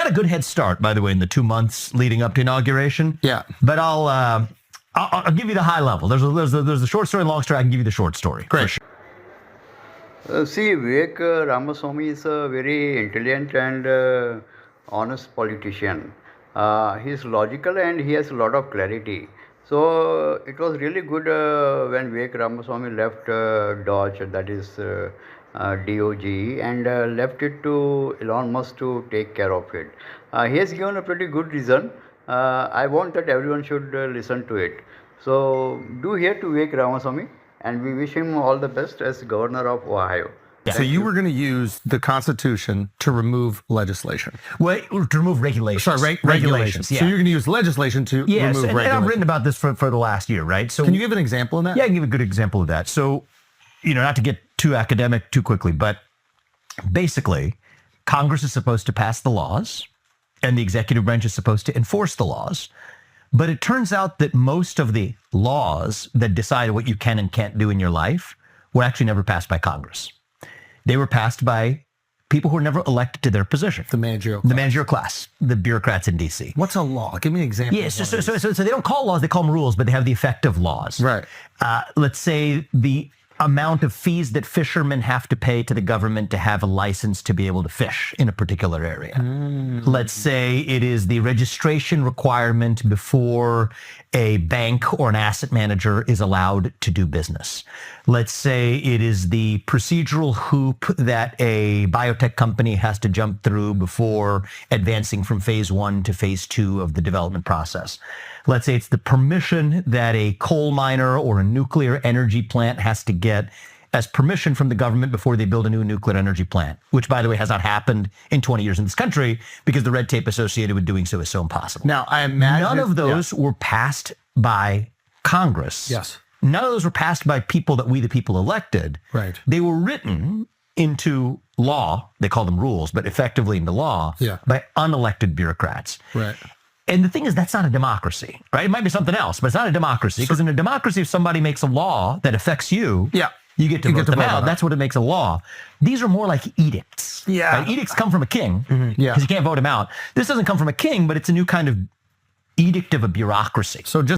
got a good head start, by the way, in the 2 months leading up to inauguration. Yeah. But I'll give you the high level. There's a short story and long story. I can give you the short story. Great. Sure. See, Vivek Ramaswamy is a very intelligent and honest politician. He's logical and he has a lot of clarity. So it was really good when Vivek Ramaswamy left DOGE, that is DOGE, and left it to Elon Musk to take care of it. He has given a pretty good reason. I want that everyone should listen to it. So do hear to Vivek Ramaswamy, and we wish him all the best as governor of Ohio. So you were going to use the Constitution to remove legislation. Well, to remove regulations. Sorry, regulations. Yeah. So you're going to use legislation to remove regulations. And I've written about this for the last year, right? So can you give an example of that? Yeah, I can give a good example of that. So, not to get too academic too quickly, but basically, Congress is supposed to pass the laws, and the executive branch is supposed to enforce the laws. But it turns out that most of the laws that decide what you can and can't do in your life were actually never passed by Congress. They were passed by people who were never elected to their position. The managerial class. The bureaucrats in D.C. What's a law? Give me an example. Yes, so they don't call laws, they call them rules, but they have the effect of laws. Right. Let's say the amount of fees that fishermen have to pay to the government to have a license to be able to fish in a particular area. Let's say it is the registration requirement before a bank or an asset manager is allowed to do business. Let's say it is the procedural hoop that a biotech company has to jump through before advancing from phase 1 to phase 2 of the development process. Let's say it's the permission that a coal miner or a nuclear energy plant has to get as permission from the government before they build a new nuclear energy plant, which, by the way, has not happened in 20 years in this country because the red tape associated with doing so is so impossible. Now, I imagine none of those were passed by Congress. Yes. None of those were passed by people that we, the people, elected. Right. They were written into law. They call them rules, but effectively into law by unelected bureaucrats. Right. And the thing is, that's not a democracy, right? It might be something else, but it's not a democracy. Because in a democracy, if somebody makes a law that affects you, you get to vote them out. That's what it makes a law. These are more like edicts. Yeah. Right? Edicts come from a king because you can't vote him out. This doesn't come from a king, but it's a new kind of edict of a bureaucracy. So just